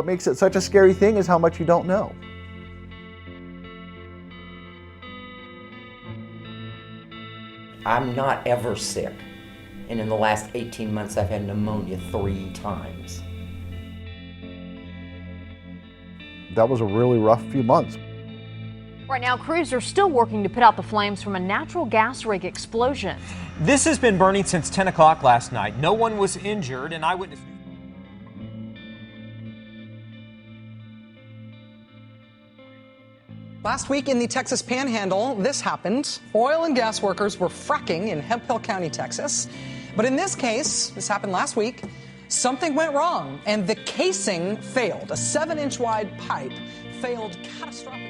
What makes it such a scary thing is how much you don't know. I'm not ever sick. And in the last 18 months, I've had pneumonia 3 times. That was a really rough few months. Right now, crews are still working to put out the flames from a natural gas rig explosion. This has been burning since 10 o'clock last night. No one was injured, and eyewitnesses. Last week in the Texas Panhandle, this happened. Oil and gas workers were fracking in Hemp Hill County, Texas. But in this case, this happened last week, something went wrong and the casing failed. A 7-inch wide pipe failed catastrophically.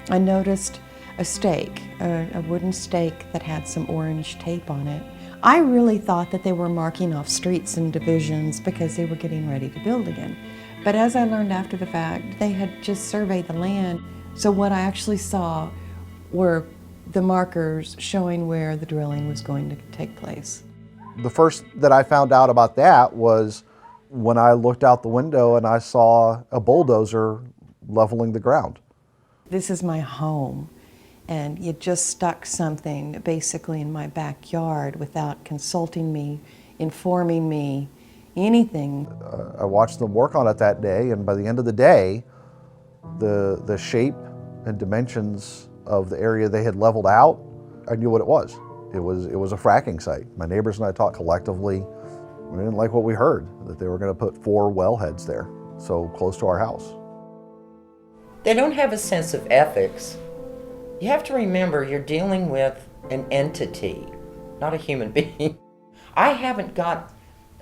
I noticed a stake, a wooden stake that had some orange tape on it. I really thought that they were marking off streets and divisions because they were getting ready to build again. But as I learned after the fact, they had just surveyed the land. So what I actually saw were the markers showing where the drilling was going to take place. The first that I found out about that was when I looked out the window and I saw a bulldozer leveling the ground. This is my home. And you just stuck something basically in my backyard without consulting me, informing me, anything. I watched them work on it that day, and by the end of the day, the shape and dimensions of the area they had leveled out, I knew what it was. It was a fracking site. My neighbors and I talked collectively. We didn't like what we heard, that they were going to put 4 wellheads there, so close to our house. They don't have a sense of ethics. You have to remember you're dealing with an entity, not a human being. I haven't got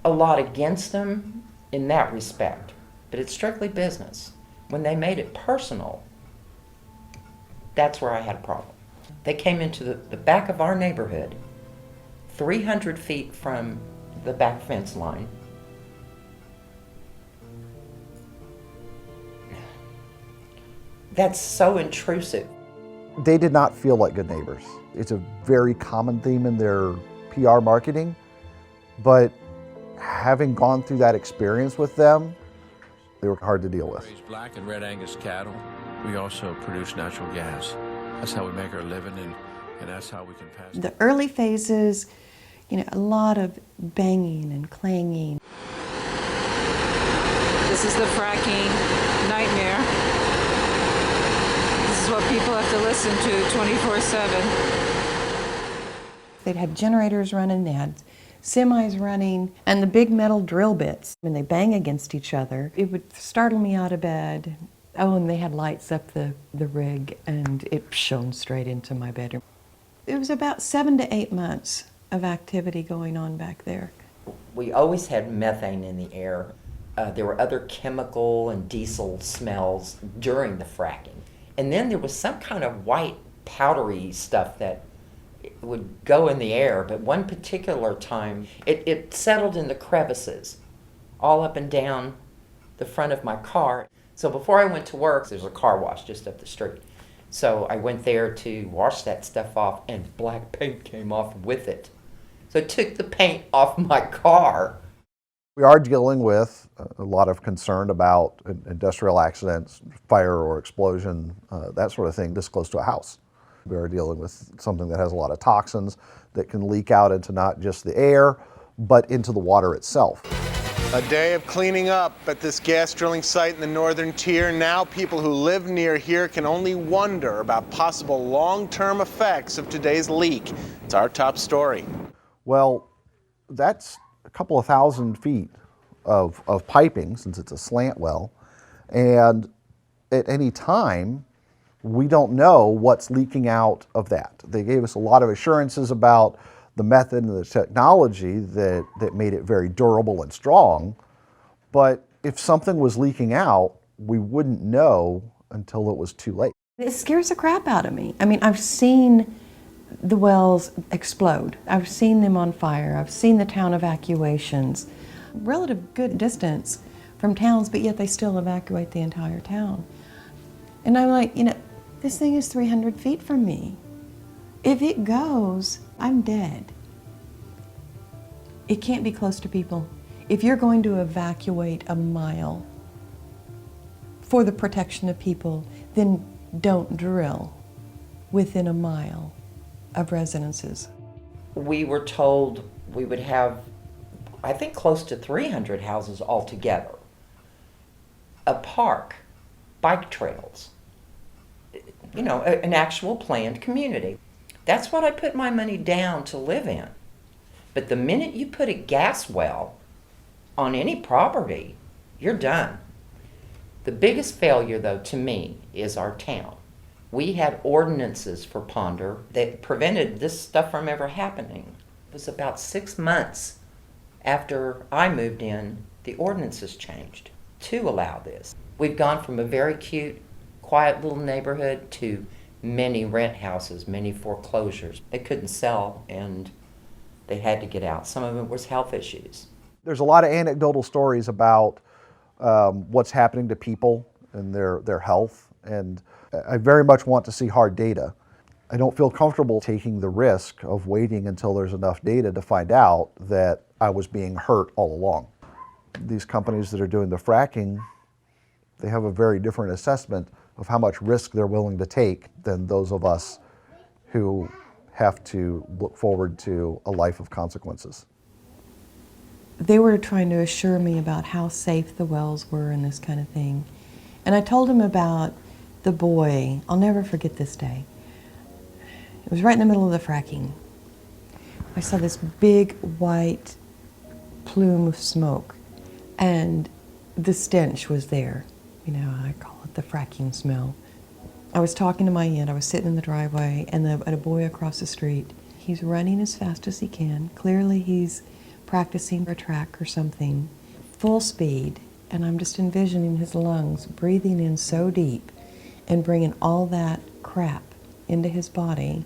a lot against them in that respect, but it's strictly business. When they made it personal, that's where I had a problem. They came into the back of our neighborhood, 300 feet from the back fence line. That's so intrusive. They did not feel like good neighbors. It's a very common theme in their PR marketing, but having gone through that experience with them, they were hard to deal with. We raise black and red Angus cattle. We also produce natural gas. That's how we make our living, and that's how we can pass. The early phases, a lot of banging and clanging. This is the fracking nightmare. This is what people have to listen to 24/7. They'd had generators running, they had semis running, and the big metal drill bits. When they bang against each other, it would startle me out of bed. Oh, and they had lights up the rig, and it shone straight into my bedroom. It was about 7 to 8 months of activity going on back there. We always had methane in the air. There were other chemical and diesel smells during the fracking. And then there was some kind of white powdery stuff that would go in the air, but one particular time it settled in the crevices all up and down the front of my car. So before I went to work, there's a car wash just up the street. So I went there to wash that stuff off, and black paint came off with it. So it took the paint off my car. We are dealing with a lot of concern about industrial accidents, fire or explosion, that sort of thing, this close to a house. We are dealing with something that has a lot of toxins that can leak out into not just the air, but into the water itself. A day of cleaning up at this gas drilling site in the northern tier. Now people who live near here can only wonder about possible long-term effects of today's leak. It's our top story. Well, that's a couple of thousand feet of piping, since it's a slant well, and at any time we don't know what's leaking out of that. They gave us a lot of assurances about the method and the technology that made it very durable and strong, but if something was leaking out, we wouldn't know until it was too late. It scares the crap out of me. I mean, I've seen the wells explode. I've seen them on fire. I've seen the town evacuations. Relative good distance from towns, but yet they still evacuate the entire town. And I'm like, this thing is 300 feet from me. If it goes, I'm dead. It can't be close to people. If you're going to evacuate a mile for the protection of people, then don't drill within a mile of residences. We were told we would have, I think, close to 300 houses altogether. A park, bike trails, you know, an actual planned community. That's what I put my money down to live in. But the minute you put a gas well on any property, you're done. The biggest failure, though, to me, is our town. We had ordinances for Ponder that prevented this stuff from ever happening. It was about 6 months after I moved in, the ordinances changed to allow this. We've gone from a very cute, quiet little neighborhood to many rent houses, many foreclosures. They couldn't sell and they had to get out. Some of it was health issues. There's a lot of anecdotal stories about what's happening to people and their health, and I very much want to see hard data. I don't feel comfortable taking the risk of waiting until there's enough data to find out that I was being hurt all along. These companies that are doing the fracking, they have a very different assessment of how much risk they're willing to take than those of us who have to look forward to a life of consequences. They were trying to assure me about how safe the wells were and this kind of thing. And I told them about the boy. I'll never forget this day. It was right in the middle of the fracking. I saw this big white plume of smoke, and the stench was there. You know, I call it the fracking smell. I was talking to my aunt. I was sitting in the driveway, and a boy across the street, he's running as fast as he can. Clearly he's practicing for a track or something, full speed, and I'm just envisioning his lungs breathing in so deep and bringing all that crap into his body.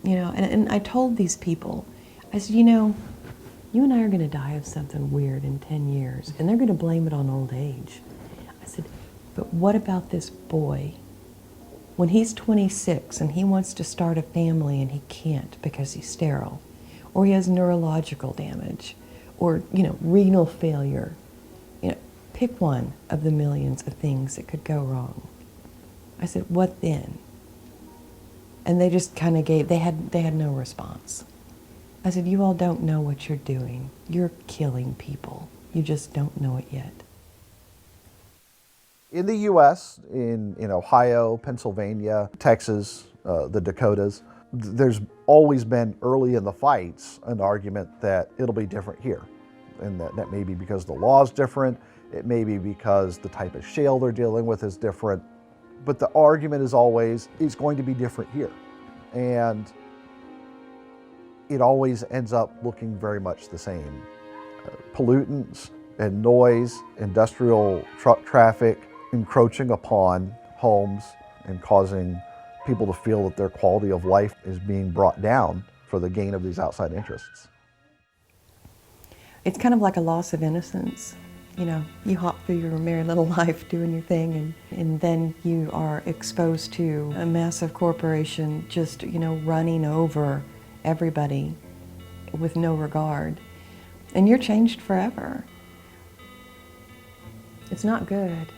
You know, and I told these people, I said, you know, you and I are going to die of something weird in 10 years, and they're going to blame it on old age. I said, but what about this boy? When he's 26 and he wants to start a family and he can't because he's sterile, or he has neurological damage, or, you know, renal failure, you know, pick one of the millions of things that could go wrong. I said, what then? And they just kind of they had no response. I said, you all don't know what you're doing. You're killing people. You just don't know it yet. In the U.S., in Ohio, Pennsylvania, Texas, the Dakotas, there's always been early in the fights an argument that it'll be different here. And that may be because the law's different, it may be because the type of shale they're dealing with is different, but the argument is always, it's going to be different here. And it always ends up looking very much the same. Pollutants and noise, industrial truck traffic, encroaching upon homes and causing people to feel that their quality of life is being brought down for the gain of these outside interests. It's kind of like a loss of innocence. You know, you hop through your merry little life doing your thing, and then you are exposed to a massive corporation just, you know, running over everybody with no regard. And you're changed forever. It's not good.